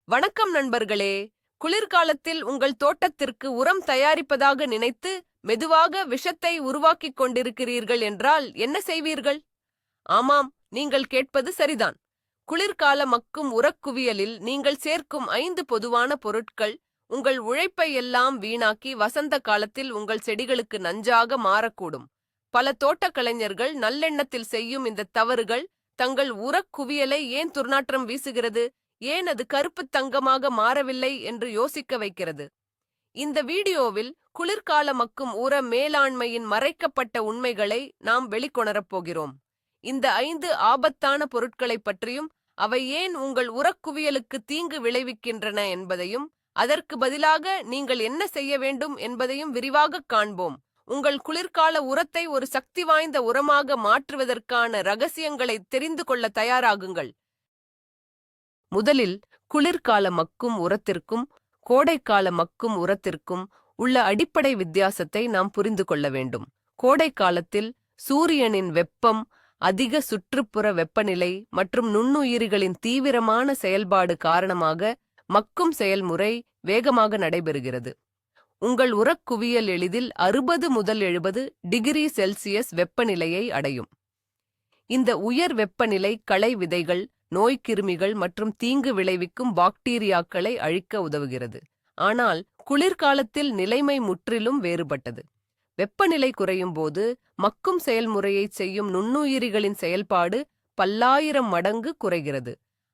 வணக்கம் நண்பர்களே. குளிர்காலத்தில் உங்கள் தோட்டத்திற்கு உரம் தயாரிப்பதாக நினைத்து மெதுவாக விஷத்தை உருவாக்கிக் கொண்டிருக்கிறீர்கள் என்றால் என்ன செய்வீர்கள்? ஆமாம், நீங்கள் கேட்பது சரிதான். குளிர்கால மக்கும் உரக்குவியலில் நீங்கள் சேர்க்கும் 5 பொதுவான பொருட்கள் உங்கள் உழைப்பை எல்லாம் வீணாக்கி வசந்த காலத்தில் உங்கள் செடிகளுக்கு நஞ்சாக மாறக்கூடும். பல தோட்டக்கலைஞர்கள் நல்லெண்ணத்தில் செய்யும் இந்த தவறுகள் தங்கள் உரக்குவியலை ஏன் துர்நாற்றம் வீசுகிறது, ஏன் அது கருப்பு தங்கமாக மாறவில்லை என்று யோசிக்க வைக்கிறது. இந்த வீடியோவில் குளிர்கால மக்கும் உர மேலாண்மையின் மறைக்கப்பட்ட உண்மைகளை நாம் வெளிக்கொணரப் போகிறோம். இந்த 5 ஆபத்தான பொருட்களைப் பற்றியும் அவை ஏன் உங்கள் உரக்குவியலுக்கு தீங்கு விளைவிக்கின்றன என்பதையும் அதற்கு பதிலாக நீங்கள் என்ன செய்ய வேண்டும் என்பதையும் விரிவாகக் காண்போம். உங்கள் குளிர்கால உரத்தை ஒரு சக்தி வாய்ந்த உரமாக மாற்றுவதற்கான ரகசியங்களை தெரிந்து கொள்ள தயாராகுங்கள். முதலில் குளிர்கால மக்கும் உரத்திற்கும் கோடைக்கால மக்கும் உரத்திற்கும் உள்ள அடிப்படை வித்தியாசத்தை நாம் புரிந்து கொள்ள வேண்டும். கோடை காலத்தில் சூரியனின் வெப்பம், அதிக சுற்றுப்புற வெப்பநிலை மற்றும் நுண்ணுயிரிகளின் தீவிரமான செயல்பாடு காரணமாக மக்கும் செயல்முறை வேகமாக நடைபெறுகிறது. உங்கள் உரக்குவியல் எளிதில் 60 முதல் 70 டிகிரி செல்சியஸ் வெப்பநிலையை அடையும். இந்த உயர் வெப்பநிலை களை விதைகள், நோய்க்கிருமிகள் மற்றும் தீங்கு விளைவிக்கும் பாக்டீரியாக்களை அழிக்க உதவுகிறது. ஆனால் குளிர்காலத்தில் நிலைமை முற்றிலும் வேறுபட்டது. வெப்பநிலை குறையும் போது மக்கும் செயல்முறையை செய்யும் நுண்ணுயிரிகளின் செயல்பாடு பல்லாயிரம் மடங்கு குறைகிறது.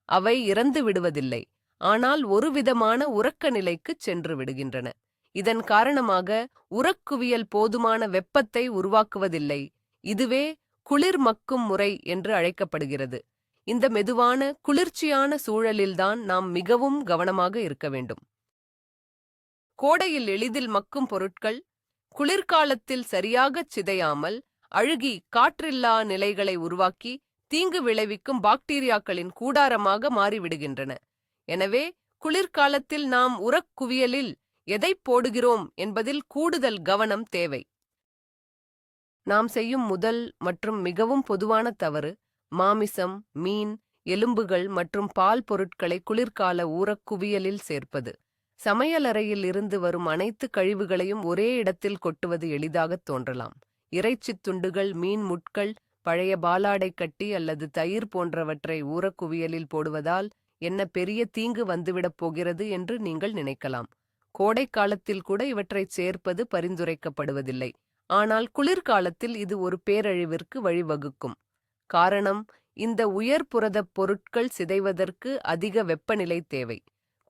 அவை இறந்து விடுவதில்லை, ஆனால் ஒருவிதமான உறக்க நிலைக்குச் சென்று விடுகின்றன. இதன் காரணமாக உரக்குவியல் போதுமான வெப்பத்தை உருவாக்குவதில்லை. இதுவே குளிர் மக்கும் முறை என்று அழைக்கப்படுகிறது. இந்த மெதுவான குளிர்ச்சியான சூழலில்தான் நாம் மிகவும் கவனமாக இருக்க வேண்டும். கோடையில் எளிதில் மக்கும் பொருட்கள் குளிர்காலத்தில் சரியாகச் சிதையாமல் அழுகி காற்றில்லா நிலைகளை உருவாக்கி தீங்கு விளைவிக்கும் பாக்டீரியாக்களின் கூடாரமாக மாறிவிடுகின்றன. எனவே குளிர்காலத்தில் நாம் உரக்குவியலில் எதை போடுகிறோம் என்பதில் கூடுதல் கவனம் தேவை. நாம் செய்யும் முதல் மற்றும் மிகவும் பொதுவான தவறு மாமிசம், மீன், எலும்புகள் மற்றும் பால் பொருட்களை குளிர்கால ஊரக்குவியலில் சேர்ப்பது. சமையலறையில் இருந்து வரும் அனைத்து கழிவுகளையும் ஒரே இடத்தில் கொட்டுவது எளிதாகத் தோன்றலாம். இறைச்சித் துண்டுகள், மீன் முட்கள், பழைய பாலாடை கட்டி அல்லது தயிர் போன்றவற்றை ஊரக்குவியலில் போடுவதால் என்ன பெரிய தீங்கு வந்துவிடப் போகிறது என்று நீங்கள் நினைக்கலாம். கோடை காலத்தில் கூட இவற்றைச் சேர்ப்பது பரிந்துரைக்கப்படுவதில்லை. ஆனால் குளிர்காலத்தில் இது ஒரு பேரழிவிற்கு வழிவகுக்கும். காரணம், இந்த உயர் புரதப் பொருட்கள் சிதைவதற்கு அதிக வெப்பநிலை தேவை.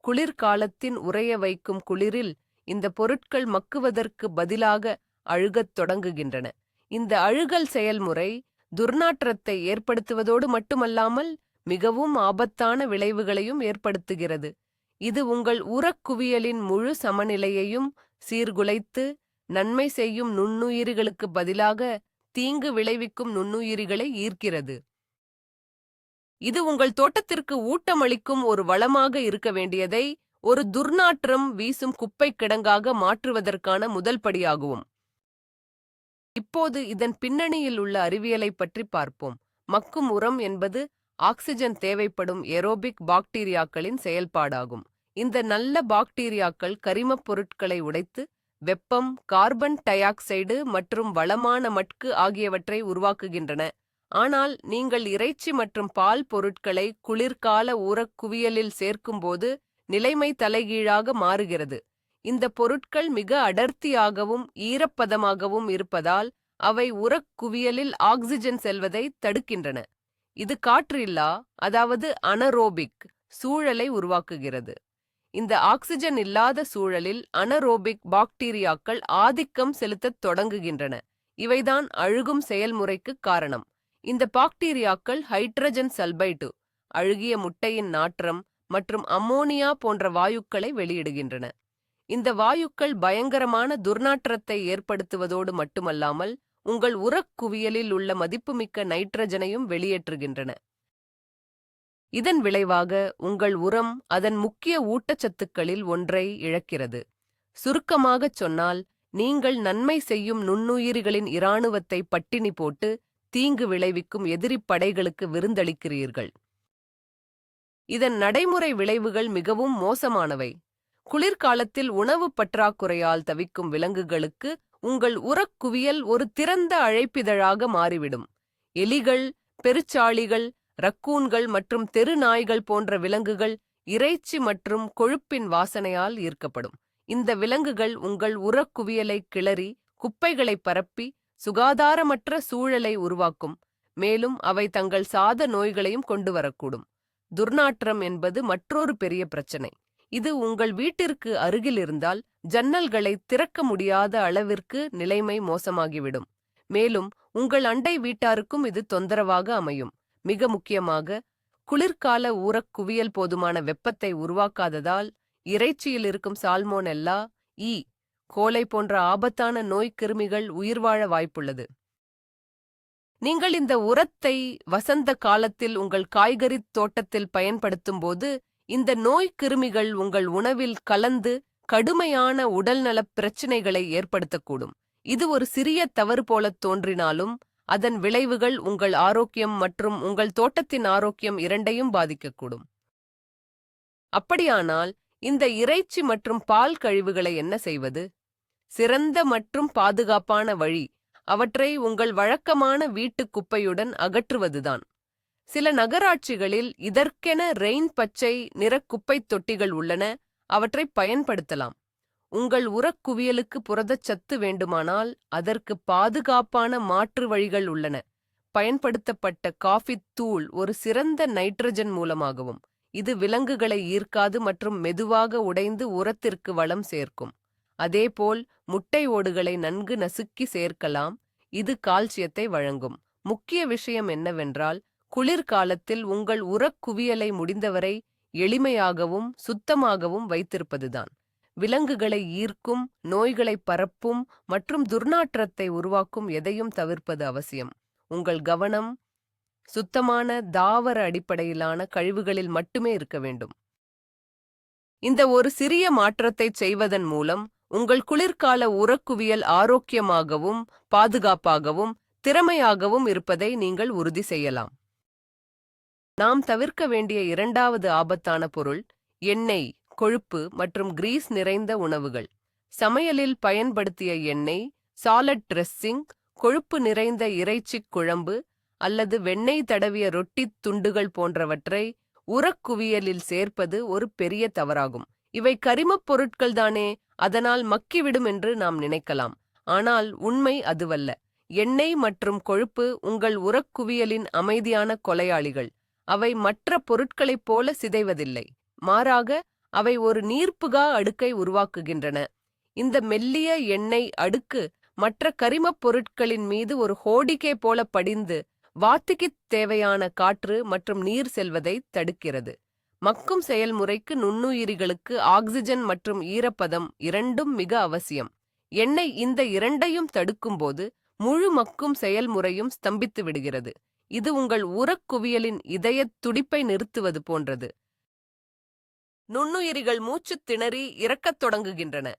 குளிர்காலத்தின் உறைய வைக்கும் குளிரில் இந்த பொருட்கள் மக்குவதற்கு பதிலாக அழுகத் தொடங்குகின்றன. இந்த அழுகல் செயல்முறை துர்நாற்றத்தை ஏற்படுத்துவதோடு மட்டுமல்லாமல் மிகவும் ஆபத்தான விளைவுகளையும் ஏற்படுத்துகிறது. இது உங்கள் உரக்குவியலின் முழு சமநிலையையும் சீர்குலைத்து நன்மை செய்யும் நுண்ணுயிரிகளுக்கு பதிலாக தீங்கு விளைவிக்கும் நுண்ணுயிரிகளை ஈர்க்கிறது. இது உங்கள் தோட்டத்திற்கு ஊட்டமளிக்கும் ஒரு வளமாக இருக்க வேண்டியதை ஒரு துர்நாற்றம் வீசும் குப்பை கிடங்காக மாற்றுவதற்கான முதல் படியாகும். இப்போது இதன் பின்னணியில் உள்ள அறிவியலை பற்றி பார்ப்போம். மக்கும் உரம் என்பது ஆக்சிஜன் தேவைப்படும் ஏரோபிக் பாக்டீரியாக்களின் செயல்பாடாகும். இந்த நல்ல பாக்டீரியாக்கள் கரிமப் பொருட்களை உடைத்து வெப்பம், கார்பன் டை ஆக்சைடு மற்றும் வளமான மட்கு ஆகியவற்றை உருவாக்குகின்றன. ஆனால் நீங்கள் இறைச்சி மற்றும் பால் பொருட்களை குளிர்கால ஊரக்குவியலில் சேர்க்கும்போது நிலைமை தலைகீழாக மாறுகிறது. இந்த பொருட்கள் மிக அடர்த்தியாகவும் ஈரப்பதமாகவும் இருப்பதால் அவை உரக்குவியலில் ஆக்சிஜன் செல்வதை தடுக்கின்றன. இது காற்றில்லா, அதாவது அனரோபிக் சூழலை உருவாக்குகிறது. இந்த ஆக்சிஜன் இல்லாத சூழலில் அனரோபிக் பாக்டீரியாக்கள் ஆதிக்கம் செலுத்தத் தொடங்குகின்றன. இவைதான் அழுகும் செயல்முறைக்கு காரணம். இந்த பாக்டீரியாக்கள் ஹைட்ரஜன் சல்பைடு, அழுகிய முட்டையின் நாற்றம் மற்றும் அம்மோனியா போன்ற வாயுக்களை வெளியிடுகின்றன. இந்த வாயுக்கள் பயங்கரமான துர்நாற்றத்தை ஏற்படுத்துவதோடு மட்டுமல்லாமல் உங்கள் உரக்குவியலில் உள்ள மதிப்புமிக்க நைட்ரஜனையும் வெளியேற்றுகின்றன. இதன் விளைவாக உங்கள் உரம் அதன் முக்கிய ஊட்டச்சத்துக்களில் ஒன்றை இழக்கிறது. சுருக்கமாகச் சொன்னால், நீங்கள் நன்மை செய்யும் நுண்ணுயிரிகளின் இராணுவத்தை பட்டினி போட்டு தீங்கு விளைவிக்கும் எதிரிப் படைகளுக்கு விருந்தளிக்கிறீர்கள். இதன் நடைமுறை விளைவுகள் மிகவும் மோசமானவை. குளிர்காலத்தில் உணவு பற்றாக்குறையால் தவிக்கும் விலங்குகளுக்கு உங்கள் உரக்குவியல் ஒரு திறந்த அழைப்பிதழாக மாறிவிடும். எலிகள், பெருச்சாளிகள், ரக்கூன்கள் மற்றும் தெரு நாய்கள் போன்ற விலங்குகள் இறைச்சி மற்றும் கொழுப்பின் வாசனையால் ஈர்க்கப்படும். இந்த விலங்குகள் உங்கள் உரக்குவியலை கிளறி குப்பைகளை பரப்பி சுகாதாரமற்ற சூழலை உருவாக்கும். மேலும் அவை தங்கள் சாத நோய்களையும் கொண்டு வரக்கூடும். துர்நாற்றம் என்பது மற்றொரு பெரிய பிரச்சனை. இது உங்கள் வீட்டிற்கு அருகில் இருந்தால் ஜன்னல்களை திறக்க முடியாத அளவிற்கு நிலைமை மோசமாகிவிடும். மேலும் உங்கள் அண்டை வீட்டாருக்கும் இது தொந்தரவாக அமையும். மிக முக்கியமாக, குளிர்கால ஊரக்குவியல் போதுமான வெப்பத்தை உருவாக்காததால் இறைச்சியில் இருக்கும் சால்மோனெல்லா, ஈ. கோலை போன்ற ஆபத்தான நோய்க்கிருமிகள் உயிர்வாழ வாய்ப்புள்ளது. நீங்கள் இந்த உரத்தை வசந்த காலத்தில் உங்கள் காய்கறித் தோட்டத்தில் பயன்படுத்தும்போது இந்த நோய்க்கிருமிகள் உங்கள் உணவில் கலந்து கடுமையான உடல்நலப் பிரச்சினைகளை ஏற்படுத்தக்கூடும். இது ஒரு சிறிய தவறு போலத் தோன்றினாலும் அதன் விளைவுகள் உங்கள் ஆரோக்கியம் மற்றும் உங்கள் தோட்டத்தின் ஆரோக்கியம் இரண்டையும் பாதிக்கக்கூடும். அப்படியானால் இந்த இறைச்சி மற்றும் பால் கழிவுகளை என்ன செய்வது? சிறந்த மற்றும் பாதுகாப்பான வழி அவற்றை உங்கள் வழக்கமான வீட்டு குப்பையுடன் அகற்றுவதுதான். சில நகராட்சிகளில் இதற்கென ரெயின் பச்சை நிற குப்பைத் தொட்டிகள் உள்ளன. அவற்றை பயன்படுத்தலாம். உங்கள் உரக்குவியலுக்கு புரதச்சத்து வேண்டுமானால் அதற்கு பாதுகாப்பான மாற்று வழிகள் உள்ளன. பயன்படுத்தப்பட்ட காஃபி தூள் ஒரு சிறந்த நைட்ரஜன் மூலமாகவும் இது விலங்குகளை ஈர்க்காது மற்றும் மெதுவாக உடைந்து உரத்திற்கு வளம் சேர்க்கும். அதேபோல் முட்டை ஓடுகளை நன்கு நசுக்கி சேர்க்கலாம். இது கால்சியத்தை வழங்கும். முக்கிய விஷயம் என்னவென்றால், குளிர்காலத்தில் உங்கள் உரக்குவியலை முடிந்தவரை எளிமையாகவும் சுத்தமாகவும் வைத்திருப்பதுதான். விலங்குகளை ஈர்க்கும், நோய்களை பரப்பும் மற்றும் துர்நாற்றத்தை உருவாக்கும் எதையும் தவிர்ப்பது அவசியம். உங்கள் கவனம் சுத்தமான தாவர அடிப்படையிலான கழிவுகளில் மட்டுமே இருக்க வேண்டும். இந்த ஒரு சிறிய மாற்றத்தை செய்வதன் மூலம் உங்கள் குளிர்கால உரக்குவியல் ஆரோக்கியமாகவும் பாதுகாப்பாகவும் திறமையாகவும் இருப்பதை நீங்கள் உறுதி செய்யலாம். நாம் தவிர்க்க வேண்டிய இரண்டாவது ஆபத்தான பொருள் எண்ணெய், கொழுப்பு மற்றும் கிரீஸ் நிறைந்த உணவுகள். சமையலில் பயன்படுத்திய எண்ணெய், சாலட் ட்ரெஸ்ஸிங், கொழுப்பு நிறைந்த இறைச்சிக் குழம்பு அல்லது வெண்ணெய் தடவிய ரொட்டித் துண்டுகள் போன்றவற்றை உரக்குவியலில் சேர்ப்பது ஒரு பெரிய தவறாகும். இவை கரிமப் பொருட்கள்தானே, அதனால் மக்கிவிடும் என்று நாம் நினைக்கலாம். ஆனால் உண்மை அதுவல்ல. எண்ணெய் மற்றும் கொழுப்பு உங்கள் உரக்குவியலின் அமைதியான கொலையாளிகள். அவை மற்ற பொருட்களைப் போல சிதைவதில்லை. மாறாக அவை ஒரு நீர்ப்புகா அடுக்கை உருவாக்குகின்றன. இந்த மெல்லிய எண்ணெய் அடுக்கு மற்ற கரிமப் பொருட்களின் மீது ஒரு ஹோடிகை போல படிந்து வாத்துக்குத் தேவையான காற்று மற்றும் நீர் செல்வதை தடுக்கிறது. மக்கும் செயல்முறைக்கு நுண்ணுயிரிகளுக்கு ஆக்சிஜன் மற்றும் ஈரப்பதம் இரண்டும் மிக அவசியம். எண்ணெய் இந்த இரண்டையும் தடுக்கும்போது முழு மக்கும் செயல்முறையும் ஸ்தம்பித்து விடுகிறது. இது உங்கள் உரக்குவியலின் இதயத் துடிப்பை நிறுத்துவது போன்றது. நுண்ணுயிரிகள் மூச்சுத் திணறி இறக்கத் தொடங்குகின்றன.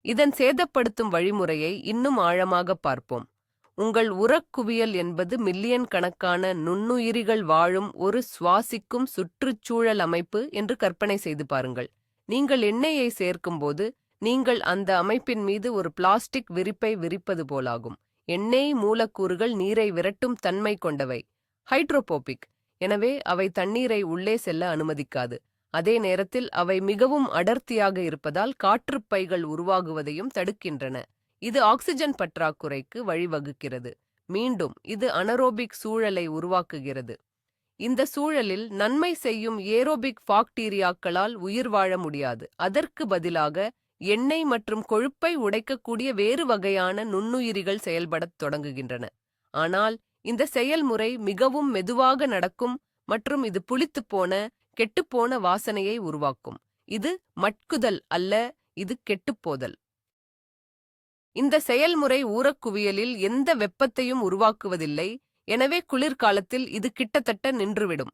இதன் சேதப்படுத்தும் வழிமுறையை இன்னும் ஆழமாக பார்ப்போம். உங்கள் உரக்குவியல் என்பது மில்லியன் கணக்கான நுண்ணுயிரிகள் வாழும் ஒரு சுவாசிக்கும் சுற்றுச்சூழல் அமைப்பு என்று கற்பனை செய்து பாருங்கள். நீங்கள் எண்ணெயை சேர்க்கும்போது நீங்கள் அந்த அமைப்பின் மீது ஒரு பிளாஸ்டிக் விரிப்பை விரிப்பது போலாகும். எண்ணெய் மூலக்கூறுகள் நீரை விரட்டும் தன்மை கொண்டவை, ஹைட்ரோபோபிக். எனவே அவை தண்ணீரை உள்ளே செல்ல அனுமதிக்காது. அதே நேரத்தில் அவை மிகவும் அடர்த்தியாக இருப்பதால் காற்றுப்பைகள் உருவாகுவதையும் தடுக்கின்றன. இது ஆக்சிஜன் பற்றாக்குறைக்கு வழிவகுக்கிறது. மீண்டும் இது அனரோபிக் சூழலை உருவாக்குகிறது. இந்த சூழலில் நன்மை செய்யும் ஏரோபிக் பாக்டீரியாக்களால் உயிர் வாழ முடியாது. அதற்கு பதிலாக எண்ணெய் மற்றும் கொழுப்பை உடைக்கக்கூடிய வேறு வகையான நுண்ணுயிரிகள் செயல்படத் தொடங்குகின்றன. ஆனால் இந்த செயல்முறை மிகவும் மெதுவாக நடக்கும் மற்றும் இது புளித்துப்போன, கெட்டுப்போன வாசனையை உருவாக்கும். இது மட்குதல் அல்ல, இது கெட்டுப்போதல். இந்த செயல்முறை ஊரக்குவியலில் எந்த வெப்பத்தையும் உருவாக்குவதில்லை. எனவே குளிர்காலத்தில் இது கிட்டத்தட்ட நின்றுவிடும்.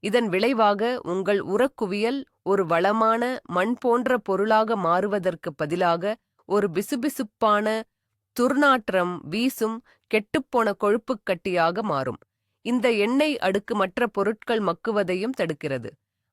இதன் விளைவாக உங்கள் உரக்குவியல் ஒரு வளமான மண் போன்ற பொருளாக மாறுவதற்கு பதிலாக ஒரு பிசுபிசுப்பான, துர்நாற்றம் வீசும், கெட்டுப்போன கொழுப்புக் கட்டியாக மாறும். இந்த எண்ணெய் அடுக்கு மற்ற பொருட்கள் மக்குவதையும் தடுக்கிறது.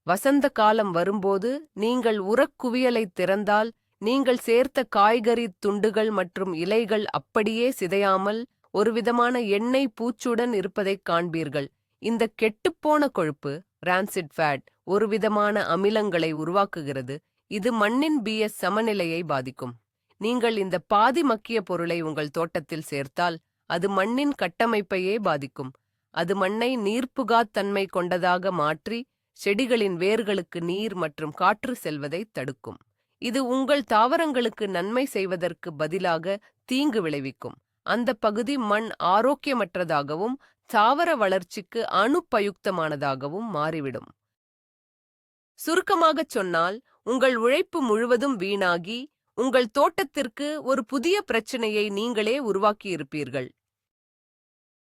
வசந்த காலம் வரும்போது நீங்கள் உரக்குவியலைத் திறந்தால் நீங்கள் சேர்த்த காய்கறி துண்டுகள் மற்றும் இலைகள் அப்படியே சிதையாமல் ஒருவிதமான எண்ணெய் பூச்சுடன் இருப்பதைக் காண்பீர்கள். இந்த கெட்டுப்போன கொழுப்பு ரான்சிட் ஃபேட் ஒருவிதமான அமிலங்களை உருவாக்குகிறது. இது மண்ணின் பிஎஸ் சமநிலையை பாதிக்கும். நீங்கள் இந்த பாதி மக்கிய பொருளை உங்கள் தோட்டத்தில் சேர்த்தால் அது மண்ணின் கட்டமைப்பையே பாதிக்கும். அது மண்ணை நீர்ப்புகாத் தன்மை கொண்டதாக மாற்றி செடிகளின் வேர்களுக்கு நீர் மற்றும் காற்று செல்வதை தடுக்கும். இது உங்கள் தாவரங்களுக்கு நன்மை செய்வதற்கு பதிலாக தீங்கு விளைவிக்கும். அந்த பகுதி மண் ஆரோக்கியமற்றதாகவும் தாவர வளர்ச்சிக்கு அனுபயுக்தமானதாகவும் மாறிவிடும். சுருக்கமாகச் சொன்னால், உங்கள் உழைப்பு முழுவதும் வீணாகி உங்கள் தோட்டத்திற்கு ஒரு புதிய பிரச்சனையை நீங்களே உருவாக்கியிருப்பீர்கள்.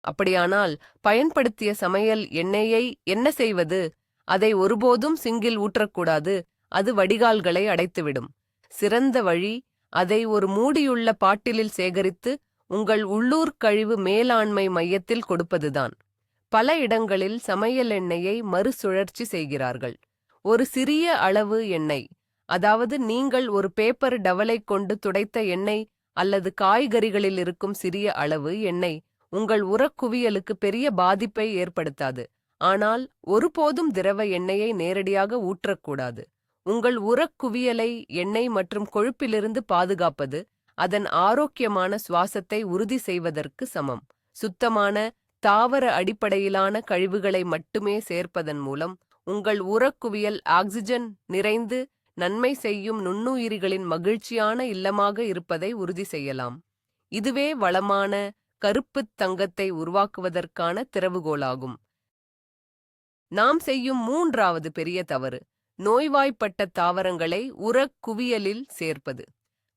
அப்படியானால் பயன்படுத்திய சமையல் எண்ணெயை என்ன செய்வது? அதை ஒருபோதும் சிங்கில் ஊற்றக்கூடாது. அது வடிகால்களை அடைத்துவிடும். சிறந்த வழி அதை ஒரு மூடியுள்ள பாட்டிலில் சேகரித்து உங்கள் உள்ளூர் கழிவு மேலாண்மை மையத்தில் கொடுப்பதுதான். பல இடங்களில் சமையல் எண்ணெயை மறுசுழற்சி செய்கிறார்கள். ஒரு சிறிய அளவு எண்ணெய், அதாவது நீங்கள் ஒரு பேப்பர் டவலை கொண்டு துடைத்த எண்ணெய் அல்லது காய்கறிகளில் இருக்கும் சிறிய அளவு எண்ணெய் உங்கள் உரக்குவியலுக்கு பெரிய பாதிப்பை ஏற்படுத்தாது. ஆனால் ஒருபோதும் திரவ எண்ணெயை நேரடியாக ஊற்றக்கூடாது. உங்கள் உரக்குவியலை எண்ணெய் மற்றும் கொழுப்பிலிருந்து பாதுகாப்பது அதன் ஆரோக்கியமான சுவாசத்தை உறுதி செய்வதற்கு சமம். சுத்தமான தாவர அடிப்படையிலான கழிவுகளை மட்டுமே சேர்ப்பதன் மூலம் உங்கள் உரக்குவியல் ஆக்சிஜன் நிறைந்து நன்மை செய்யும் நுண்ணுயிரிகளின் மகிழ்ச்சியான இல்லமாக இருப்பதை உறுதி செய்யலாம். இதுவே வளமான கருப்புத் தங்கத்தை உருவாக்குவதற்கான திறவுகோலாகும். நாம் செய்யும் மூன்றாவது பெரிய தவறு நோய்வாய்ப்பட்ட தாவரங்களை உரக்குவியலில் சேர்ப்பது.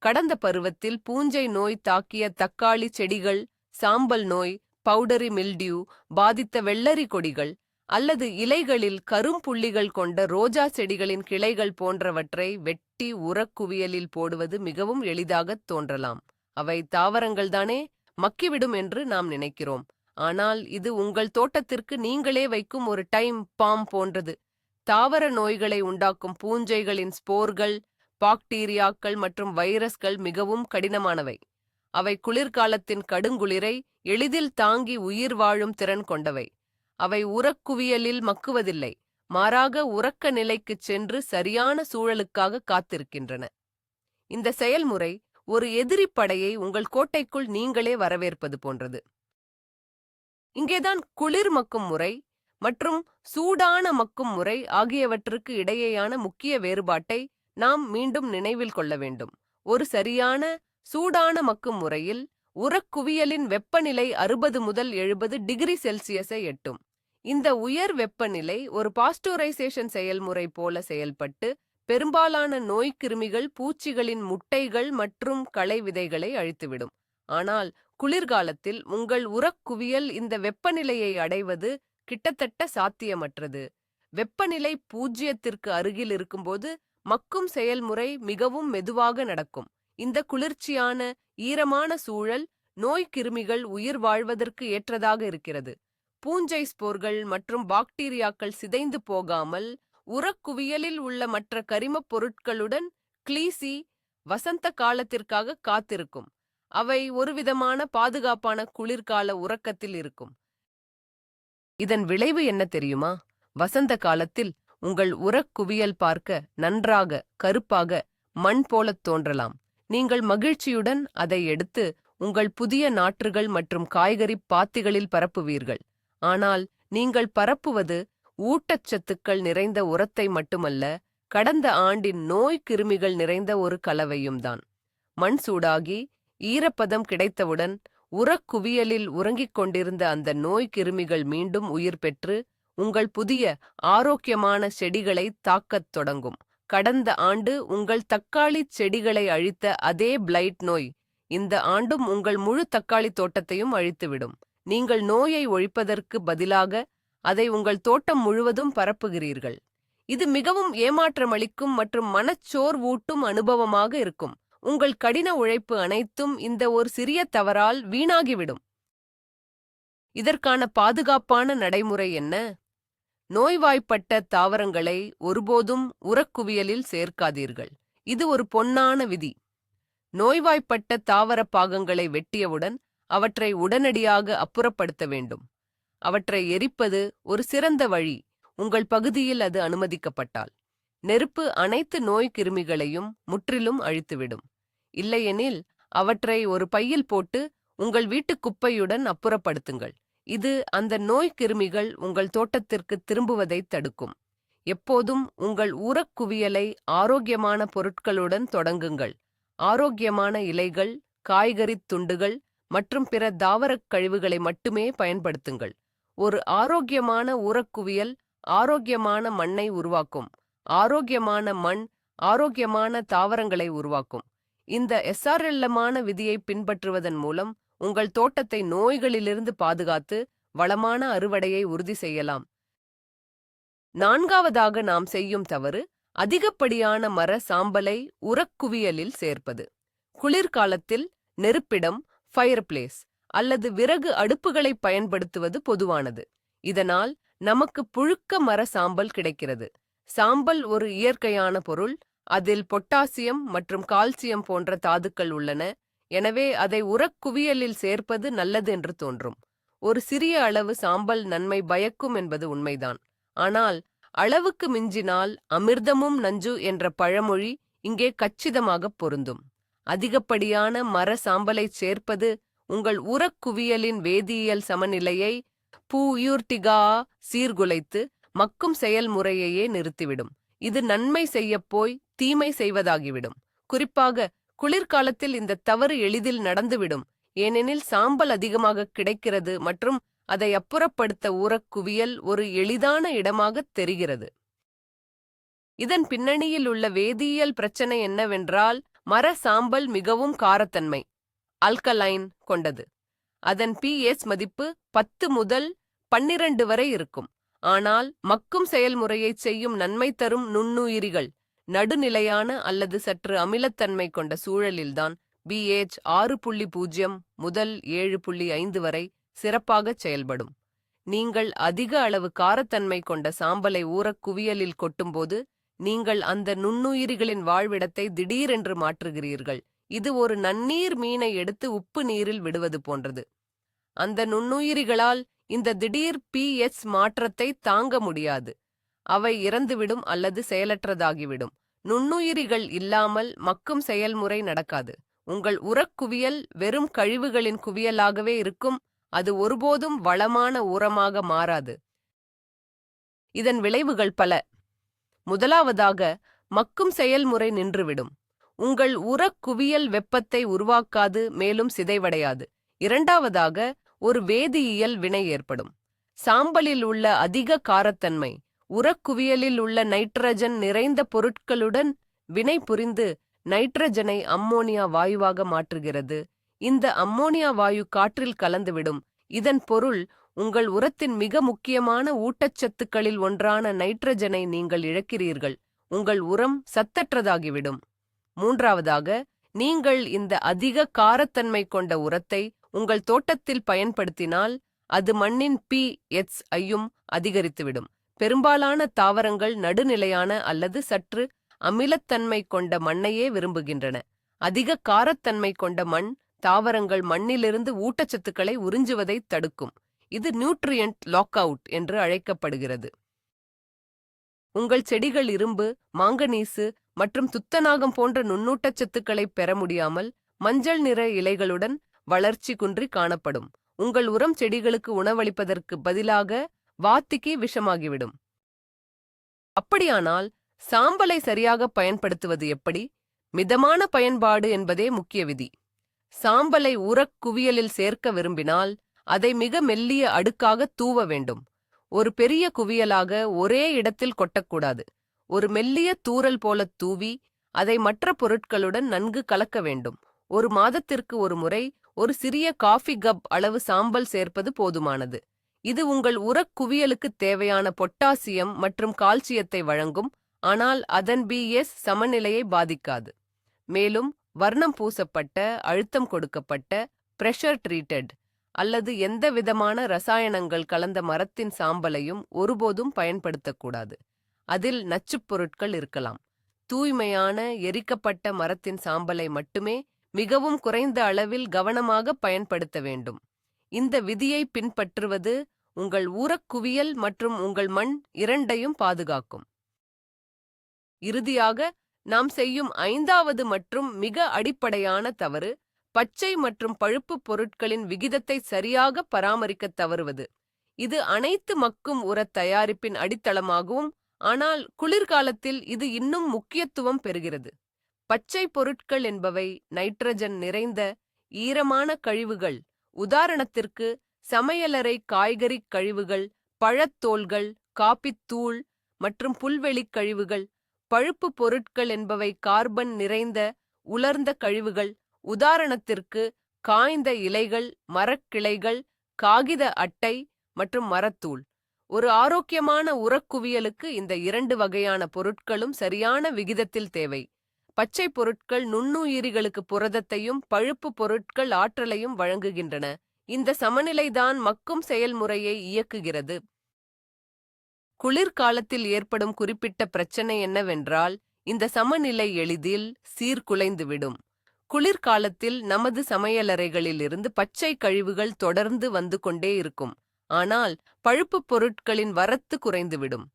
கடந்த பருவத்தில் பூஞ்சை நோய் தாக்கிய தக்காளி செடிகள், சாம்பல் நோய், பவுடரி மில்டியூ பாதித்த வெள்ளரி கொடிகள் அல்லது இலைகளில் கரும்புள்ளிகள் கொண்ட ரோஜா செடிகளின் கிளைகள் போன்றவற்றை வெட்டி உரக்குவியலில் போடுவது மிகவும் எளிதாகத் தோன்றலாம். அவை தாவரங்கள்தானே, மக்கிவிடும் என்று நாம் நினைக்கிறோம். ஆனால் இது உங்கள் தோட்டத்திற்கு நீங்களே வைக்கும் ஒரு டைம் பாம் போன்றது. தாவர நோய்களை உண்டாக்கும் பூஞ்சைகளின் ஸ்போர்கள், பாக்டீரியாக்கள் மற்றும் வைரஸ்கள் மிகவும் கடினமானவை. அவை குளிர்காலத்தின் கடுங்குளிரை எளிதில் தாங்கி உயிர் வாழும் திறன் கொண்டவை. அவை உரக்குவியலில் மக்குவதில்லை, மாறாக உறக்க நிலைக்குச் சென்று சரியான சூழலுக்காக காத்திருக்கின்றன. இந்த செயல்முறை ஒரு எதிரி படையை உங்கள் கோட்டைக்குள் நீங்களே வரவேற்பது போன்றது. இங்கேதான் குளிர் மக்கும் முறை மற்றும் சூடான மக்கும் முறை ஆகியவற்றுக்கு இடையேயான முக்கிய வேறுபாட்டை நாம் மீண்டும் நினைவில் கொள்ள வேண்டும். ஒரு சரியான சூடான மக்கும் முறையில் உரக்குவியலின் வெப்பநிலை 60 முதல் 70 டிகிரி செல்சியஸை எட்டும். இந்த உயர் வெப்பநிலை ஒரு பாஸ்டோரைசேஷன் செயல்முறை போல செயல்பட்டு பெரும்பாலான நோய்க்கிருமிகள், பூச்சிகளின் முட்டைகள் மற்றும் களை விதைகளை அழித்துவிடும். ஆனால் குளிர்காலத்தில் உங்கள் உரக்குவியல் இந்த வெப்பநிலையை அடைவது கிட்டத்தட்ட சாத்தியமற்றது. வெப்பநிலை 0க்கு அருகில் இருக்கும்போது மக்கும் செயல்முறை மிகவும் மெதுவாக நடக்கும். இந்த குளிர்ச்சியான, ஈரமான சூழல் நோய்க்கிருமிகள் உயிர் வாழ்வதற்கு ஏற்றதாக இருக்கிறது. பூஞ்சை ஸ்போர்கள் மற்றும் பாக்டீரியாக்கள் சிதைந்து போகாமல் உரக்குவியலில் உள்ள மற்ற கரிமப் பொருட்களுடன் கிளீசி வசந்த காலத்திற்காக காத்திருக்கும். அவை ஒருவிதமான பாதுகாப்பான குளிர்கால உறக்கத்தில் இருக்கும். இதன் விளைவு என்ன தெரியுமா? வசந்த காலத்தில் உங்கள் உரக்குவியல் பார்க்க நன்றாக கருப்பாக மண் போலத் தோன்றலாம். நீங்கள் மகிழ்ச்சியுடன் அதை எடுத்து உங்கள் புதிய நாற்றுகள் மற்றும் காய்கறி பாத்திகளில் பரப்புவீர்கள். ஆனால் நீங்கள் பரப்புவது ஊட்டச்சத்துக்கள் நிறைந்த உரத்தை மட்டுமல்ல, கடந்த ஆண்டின் நோய் கிருமிகள் நிறைந்த ஒரு கலவையும் தான். மண் சூடாகி ஈரப்பதம் கிடைத்தவுடன் உரக்குவியலில் உறங்கிக் கொண்டிருந்த அந்த நோய் கிருமிகள் மீண்டும் உயிர் பெற்று உங்கள் புதிய ஆரோக்கியமான செடிகளை தாக்கத் தொடங்கும். கடந்த ஆண்டு உங்கள் தக்காளி செடிகளை அழித்த அதே பிளைட் நோய் இந்த ஆண்டும் உங்கள் முழு தக்காளி தோட்டத்தையும் அழித்துவிடும். நீங்கள் நோயை ஒழிப்பதற்கு பதிலாக அதை உங்கள் தோட்டம் முழுவதும் பரப்புகிறீர்கள். இது மிகவும் ஏமாற்றமளிக்கும் மற்றும் மனச்சோர்வூட்டும் அனுபவமாக இருக்கும். உங்கள் கடின உழைப்பு அனைத்தும் இந்த ஒரு சிறிய தவறால் வீணாகிவிடும். இதற்கான பாதுகாப்பான நடைமுறை என்ன? நோய்வாய்ப்பட்ட தாவரங்களை ஒருபோதும் உரக்குவியலில் சேர்க்காதீர்கள். இது ஒரு பொன்னான விதி. நோய்வாய்ப்பட்ட தாவர பாகங்களை வெட்டியவுடன் அவற்றை உடனடியாக அப்புறப்படுத்த வேண்டும். அவற்றை எரிப்பது ஒரு சிறந்த வழி, உங்கள் பகுதியில் அது அனுமதிக்கப்பட்டால். நெருப்பு அனைத்து நோய் கிருமிகளையும் முற்றிலும் அழித்துவிடும். இல்லையெனில் அவற்றை ஒரு பையில் போட்டு உங்கள் வீட்டு குப்பையுடன் அப்புறப்படுத்துங்கள். இது அந்த நோய் கிருமிகள் உங்கள் தோட்டத்திற்கு திரும்புவதை தடுக்கும். எப்போதும் உங்கள் உரக்குவியலை ஆரோக்கியமான பொருட்களுடன் தொடங்குங்கள். ஆரோக்கியமான இலைகள், காய்கறித் துண்டுகள் மற்றும் பிற தாவரக் கழிவுகளை மட்டுமே பயன்படுத்துங்கள். ஒரு ஆரோக்கியமான உரக்குவியல் ஆரோக்கியமான மண்ணை உருவாக்கும். ஆரோக்கியமான மண் ஆரோக்கியமான தாவரங்களை உருவாக்கும். இந்த எஸ்ஆர்எல்லமான விதியை பின்பற்றுவதன் மூலம் உங்கள் தோட்டத்தை நோய்களிலிருந்து பாதுகாத்து வளமான அறுவடையை உறுதி செய்யலாம். 4வதாக நாம் செய்யும் தவறு அதிகப்படியான மர சாம்பலை உரக்குவியலில் சேர்ப்பது. குளிர்காலத்தில் நெருப்பிடம் ஃபயர்பிளேஸ் அல்லது விறகு அடுப்புகளை பயன்படுத்துவது பொதுவானது. இதனால் நமக்கு புழுக்க மர சாம்பல் கிடைக்கிறது. சாம்பல் ஒரு இயற்கையான பொருள். அதில் பொட்டாசியம் மற்றும் கால்சியம் போன்ற தாதுக்கள் உள்ளன. எனவே அதை உரக்குவியலில் சேர்ப்பது நல்லது என்று தோன்றும். ஒரு சிறிய அளவு சாம்பல் நன்மை பயக்கும் என்பது உண்மைதான். ஆனால் அளவுக்கு மிஞ்சினால் அமிர்தமும் நஞ்சு என்ற பழமொழி இங்கே கச்சிதமாக பொருந்தும். அதிகப்படியான மர சாம்பலைச் சேர்ப்பது உங்கள் உரக்குவியலின் வேதியியல் சமநிலையை பூயூர்டிகா சீர்குலைத்து மக்கும் செயல்முறையையே நிறுத்திவிடும். இது நன்மை செய்யப்போய் தீமை செய்வதாகிவிடும். குறிப்பாக குளிர்காலத்தில் இந்த தவறு எளிதில் நடந்துவிடும். ஏனெனில் சாம்பல் அதிகமாக கிடைக்கிறது மற்றும் அதை அப்புறப்படுத்த உரக்குவியல் ஒரு எளிதான இடமாகத் தெரிகிறது. இதன் பின்னணியில் உள்ள வேதியியல் பிரச்சனை என்னவென்றால், மர சாம்பல் மிகவும் காரத்தன்மை ஆல்கலைன் கொண்டது. அதன் pH மதிப்பு 10 முதல் 12 வரை இருக்கும். ஆனால் மக்கும் செயல்முறையைச் செய்யும் நன்மை தரும் நுண்ணுயிரிகள் நடுநிலையான அல்லது சற்று அமிலத்தன்மை கொண்ட சூழலில்தான் pH 6.0 முதல் 7.5 வரை சிறப்பாகச் செயல்படும். நீங்கள் அதிக அளவு காரத்தன்மை கொண்ட சாம்பலை ஊரக்குவியலில் கொட்டும்போது நீங்கள் அந்த நுண்ணுயிரிகளின் வாழ்விடத்தை திடீரென்று மாற்றுகிறீர்கள். இது ஒரு நன்னீர் மீனை எடுத்து உப்பு நீரில் விடுவது போன்றது. அந்த நுண்ணுயிரிகளால் இந்த திடீர் pH மாற்றத்தை தாங்க முடியாது. அவை இறந்துவிடும் அல்லது செயலற்றதாகிவிடும். நுண்ணுயிரிகள் இல்லாமல் மக்கும் செயல்முறை நடக்காது. உங்கள் உரக்குவியல் வெறும் கழிவுகளின் குவியலாகவே இருக்கும். அது ஒருபோதும் வளமான உரமாக மாறாது. இதன் விளைவுகள் பல. முதலாவதாக, மக்கும் செயல்முறை நின்றுவிடும். உங்கள் உரக்குவியல் வெப்பத்தை உருவாக்காது, மேலும் சிதைவடையாது. இரண்டாவதாக, ஒரு வேதியியல் வினை ஏற்படும். சாம்பலில் உள்ள அதிக காரத்தன்மை உரக்குவியலில் உள்ள நைட்ரஜன் நிறைந்த பொருட்களுடன் வினை புரிந்து நைட்ரஜனை அம்மோனியா வாயுவாக மாற்றுகிறது. இந்த அம்மோனியா வாயு காற்றில் கலந்துவிடும். இதன் பொருள், உங்கள் உரத்தின் மிக முக்கியமான ஊட்டச்சத்துக்களில் ஒன்றான நைட்ரஜனை நீங்கள் இழக்கிறீர்கள். உங்கள் உரம் சத்தற்றதாகிவிடும். மூன்றாவதாக, நீங்கள் இந்த அதிக காரத்தன்மை கொண்ட உரத்தை உங்கள் தோட்டத்தில் பயன்படுத்தினால் அது மண்ணின் pH ஐயும் அதிகரித்துவிடும். பெரும்பாலான தாவரங்கள் நடுநிலையான அல்லது சற்று அமிலத்தன்மை கொண்ட மண்ணையே விரும்புகின்றன. அதிக காரத்தன்மை கொண்ட மண் தாவரங்கள் மண்ணிலிருந்து ஊட்டச்சத்துக்களை உறிஞ்சுவதை தடுக்கும். இது நியூட்ரியன்ட் லாக்அவுட் என்று அழைக்கப்படுகிறது. உங்கள் செடிகள் இரும்பு, மாங்கனீசு மற்றும் துத்தநாகம் போன்ற நுண்ணூட்டச்சத்துக்களை பெற முடியாமல் மஞ்சள் நிற இலைகளுடன் வளர்ச்சி குன்றி காணப்படும். உங்கள் உரம் செடிகளுக்கு உணவளிப்பதற்கு பதிலாக வாத்திக்கு விஷமாகிவிடும். அப்படியானால் சாம்பலை சரியாக பயன்படுத்துவது எப்படி? மிதமான பயன்பாடு என்பதே முக்கிய விதி. சாம்பலை உரக்குவியலில் சேர்க்க விரும்பினால் அதை மிக மெல்லிய அடுக்காக தூவ வேண்டும். ஒரு பெரிய குவியலாக ஒரே இடத்தில் கொட்டக்கூடாது. ஒரு மெல்லிய தூறல் போல தூவி அதை மற்ற பொருட்களுடன் நன்கு கலக்க வேண்டும். ஒரு மாதத்திற்கு ஒரு முறை ஒரு சிறிய காஃபி கப் அளவு சாம்பல் சேர்ப்பது போதுமானது. இது உங்கள் உரக்குவியலுக்கு தேவையான பொட்டாசியம் மற்றும் கால்சியத்தை வழங்கும், ஆனால் அதன் pH சமநிலையை பாதிக்காது. மேலும் வர்ணம் பூசப்பட்ட, அழுத்தம் கொடுக்கப்பட்ட, பிரஷர் ட்ரீட்டட் அல்லது எந்தவிதமான ரசாயனங்கள் கலந்த மரத்தின் சாம்பலையும் ஒருபோதும் பயன்படுத்தக்கூடாது. அதில் நச்சுப் பொருட்கள் இருக்கலாம். தூய்மையான எரிக்கப்பட்ட மரத்தின் சாம்பலை மட்டுமே மிகவும் குறைந்த அளவில் கவனமாக பயன்படுத்த வேண்டும். இந்த விதியை பின்பற்றுவது உங்கள் ஊரக்குவியல் மற்றும் உங்கள் மண் இரண்டையும் பாதுகாக்கும். இறுதியாக, நாம் செய்யும் 5வது மற்றும் மிக அடிப்படையான தவறு பச்சை மற்றும் பழுப்பு பொருட்களின் விகிதத்தை சரியாக பராமரிக்க தவறுவது. இது அனைத்து மக்கும் உரத் தயாரிப்பின் அடித்தளமாகவும், ஆனால் குளிர்காலத்தில் இது இன்னும் முக்கியத்துவம் பெறுகிறது. பச்சை பொருட்கள் என்பவை நைட்ரஜன் நிறைந்த ஈரமான கழிவுகள். உதாரணத்திற்கு சமையலறை காய்கறி கழிவுகள், பழத்தோல்கள், காபித்தூள் மற்றும் புல்வெளிக் கழிவுகள். பழுப்பு பொருட்கள் என்பவை கார்பன் நிறைந்த உலர்ந்த கழிவுகள். உதாரணத்திற்கு காய்ந்த இலைகள், மரக்கிளைகள், காகித அட்டை மற்றும் மரத்தூள். ஒரு ஆரோக்கியமான உரக்குவியலுக்கு இந்த 2 வகையான பொருட்களும் சரியான விகிதத்தில் தேவை. பச்சை பொருட்கள் நுண்ணுயிரிகளுக்கு புரதத்தையும் பழுப்பு பொருட்கள் ஆற்றலையும் வழங்குகின்றன. இந்த சமநிலைதான் மக்கும் செயல்முறையை இயக்குகிறது. குளிர்காலத்தில் ஏற்படும் குறிப்பிட்ட பிரச்சனை என்னவென்றால், இந்த சமநிலை எளிதில் சீர்குலைந்துவிடும். குளிர்காலத்தில் நமது சமையலறைகளிலிருந்து பச்சை கழிவுகள் தொடர்ந்து வந்து கொண்டே இருக்கும். ஆனால் பழுப்பு பொருட்களின் வரத்து குறைந்துவிடும்.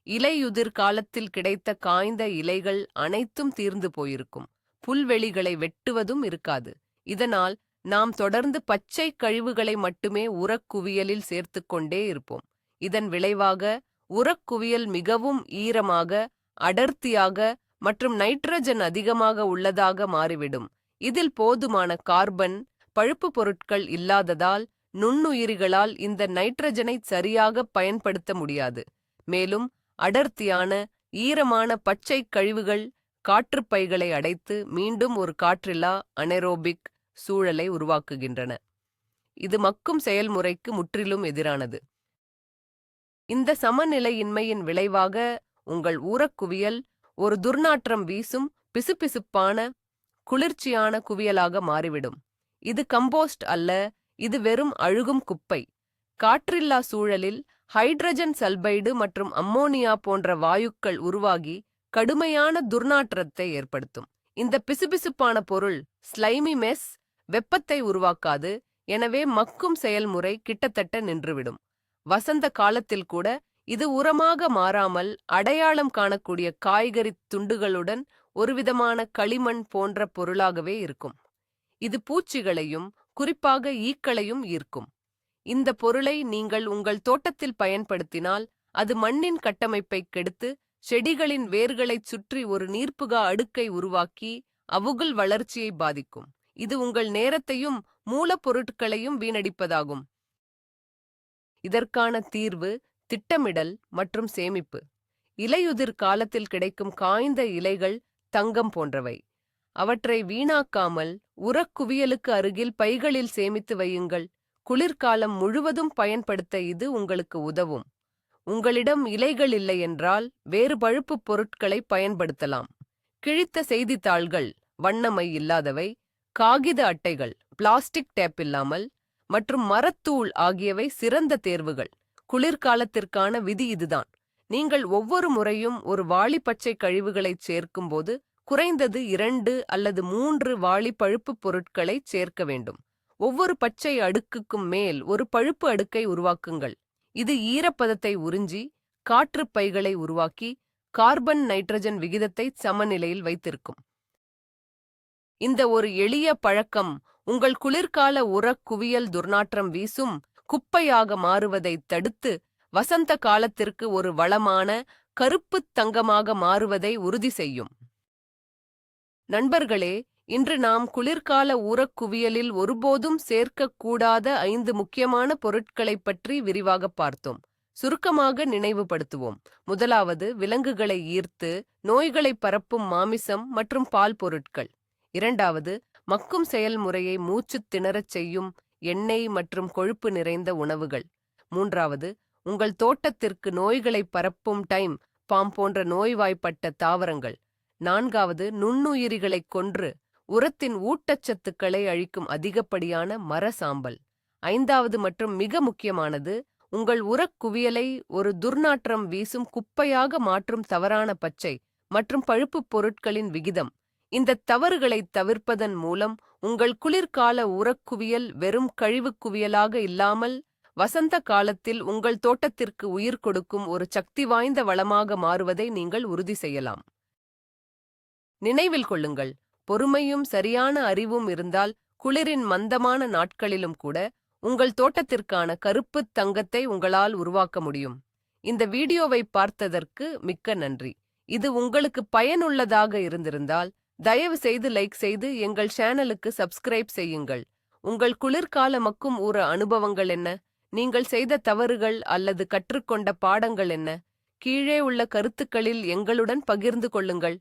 இலையுதிர் காலத்தில் கிடைத்த காய்ந்த இலைகள் அனைத்தும் தீர்ந்து போயிருக்கும். புல்வெளிகளை வெட்டுவதும் இருக்காது. இதனால் நாம் தொடர்ந்து பச்சை கழிவுகளை மட்டுமே உரக்குவியலில் சேர்த்துக்கொண்டே இருப்போம். இதன் விளைவாக உரக்குவியல் மிகவும் ஈரமாக, அடர்த்தியாக மற்றும் நைட்ரஜன் அதிகமாக உள்ளதாக மாறிவிடும். இதில் போதுமான கார்பன், பழுப்பு பொருட்கள் இல்லாததால் நுண்ணுயிரிகளால் இந்த நைட்ரஜனை சரியாக பயன்படுத்த முடியாது. மேலும் அடர்த்தியான, ஈரமான பச்சை கழிவுகள் காற்றுப்பைகளை அடைத்து மீண்டும் ஒரு காற்றில்லா அனெரோபிக் சூழலை உருவாக்குகின்றன. இது மக்கும் செயல்முறைக்கு முற்றிலும் எதிரானது. இந்த சமநிலையின்மையின் விளைவாக உங்கள் ஊரக்குவியல் ஒரு துர்நாற்றம் வீசும், பிசுபிசுப்பான, குளிர்ச்சியான குவியலாக மாறிவிடும். இது கம்போஸ்ட் அல்ல, இது வெறும் அழுகும் குப்பை. காற்றில்லா சூழலில் ஹைட்ரஜன் சல்பைடு மற்றும் அம்மோனியா போன்ற வாயுக்கள் உருவாகி கடுமையான துர்நாற்றத்தை ஏற்படுத்தும். இந்த பிசுபிசுப்பான பொருள், ஸ்லைமி மெஸ், வெப்பத்தை உருவாக்காது. எனவே மக்கும் செயல்முறை கிட்டத்தட்ட நின்றுவிடும். வசந்த காலத்தில் கூட இது உரமாக மாறாமல் அடையாளம் காணக்கூடிய காய்கறி துண்டுகளுடன் ஒருவிதமான களிமண் போன்ற பொருளாகவே இருக்கும். இது பூச்சிகளையும் குறிப்பாக ஈக்களையும் ஈர்க்கும். இந்த பொருளை நீங்கள் உங்கள் தோட்டத்தில் பயன்படுத்தினால் அது மண்ணின் கட்டமைப்பை கெடுத்து செடிகளின் வேர்களைச் சுற்றி ஒரு நீர்ப்புகா அடுக்கை உருவாக்கி அவுகுல் வளர்ச்சியை பாதிக்கும். இது உங்கள் நேரத்தையும் மூலப்பொருட்களையும் வீணடிப்பதாகும். இதற்கான தீர்வு திட்டமிடல் மற்றும் சேமிப்பு. இலையுதிர் காலத்தில் கிடைக்கும் காய்ந்த இலைகள் தங்கம் போன்றவை. அவற்றை வீணாக்காமல் உரக்குவியலுக்கு அருகில் பைகளில் சேமித்து வையுங்கள். குளிர்காலம் முழுவதும் பயன்படுத்த இது உங்களுக்கு உதவும். உங்களிடம் இலைகள் இல்லை என்றால் வேறு பழுப்பு பொருட்களை பயன்படுத்தலாம். கிழித்த செய்தித்தாள்கள், வண்ணமை இல்லாதவை, காகித அட்டைகள், பிளாஸ்டிக் டேப் இல்லாமல் மற்றும் மரத்தூள் ஆகியவை சிறந்த தேர்வுகள். குளிர்காலத்திற்கான விதி இதுதான். நீங்கள் ஒவ்வொரு முறையும் ஒரு வாளி பச்சை கழிவுகளைச் சேர்க்கும்போது குறைந்தது 2 அல்லது 3 வாளி பழுப்பு பொருட்களை சேர்க்க வேண்டும். ஒவ்வொரு பச்சை அடுக்குக்கும் மேல் ஒரு பழுப்பு அடுக்கை உருவாக்குங்கள். இது ஈரப்பதத்தை உறிஞ்சி காற்றுப் பைகளை உருவாக்கி கார்பன் நைட்ரஜன் விகிதத்தை சமநிலையில் வைத்திருக்கும். இந்த ஒரு எளிய பழக்கம் உங்கள் குளிர்கால உரக்குவியல் துர்நாற்றம் வீசும் குப்பையாக மாறுவதை தடுத்து வசந்த காலத்திற்கு ஒரு வளமான கருப்புத் தங்கமாக மாறுவதை உறுதி செய்யும். நண்பர்களே, இன்று நாம் குளிர்கால ஊரக்குவியலில் ஒருபோதும் சேர்க்கக்கூடாத 5 முக்கியமான பொருட்களைப் பற்றி விரிவாக பார்த்தோம். சுருக்கமாக நினைவுபடுத்துவோம். முதலாவது, விலங்குகளை ஈர்த்து நோய்களை பரப்பும் மாமிசம் மற்றும் பால் பொருட்கள். இரண்டாவது, மக்கும் செயல்முறையை மூச்சுத் திணறச் செய்யும் எண்ணெய் மற்றும் கொழுப்பு நிறைந்த உணவுகள். மூன்றாவது, உங்கள் தோட்டத்திற்கு நோய்களை பரப்பும் டைம் பாம் போன்ற நோய்வாய்ப்பட்ட தாவரங்கள். நான்காவது, நுண்ணுயிரிகளைக் கொன்று உரத்தின் ஊட்டச்சத்துக்களை அழிக்கும் அதிகப்படியான மர சாம்பல். 5வது மற்றும் மிக முக்கியமானது, உங்கள் உரக் குவியலை ஒரு துர்நாற்றம் வீசும் குப்பையாக மாற்றும் தவறான பச்சை மற்றும் பழுப்புப் பொருட்களின் விகிதம். இந்த தவறுகளைத் தவிர்ப்பதன் மூலம் உங்கள் குளிர்கால உரக் குவியல் வெறும் கழிவுக் குவியலாக இல்லாமல் வசந்த காலத்தில் உங்கள் தோட்டத்திற்கு உயிர் கொடுக்கும் ஒரு சக்தி வாய்ந்த வளமாக மாறுவதை நீங்கள் உறுதி செய்யலாம். நினைவில் கொள்ளுங்கள், பொறுமையும் சரியான அறிவும் இருந்தால் குளிரின் மந்தமான நாட்களிலும் கூட உங்கள் தோட்டத்திற்கான கருப்புத் தங்கத்தை உங்களால் உருவாக்க முடியும். இந்த வீடியோவை பார்த்ததற்கு மிக்க நன்றி. இது உங்களுக்கு பயனுள்ளதாக இருந்திருந்தால் தயவு செய்து லைக் செய்து எங்கள் சேனலுக்கு சப்ஸ்கிரைப் செய்யுங்கள். உங்கள் குளிர்கால மக்கும் ஊர அனுபவங்கள் என்ன? நீங்கள் செய்த தவறுகள் அல்லது கற்றுக்கொண்ட பாடங்கள் என்ன? கீழே உள்ள கருத்துக்களில் எங்களுடன் பகிர்ந்து கொள்ளுங்கள்.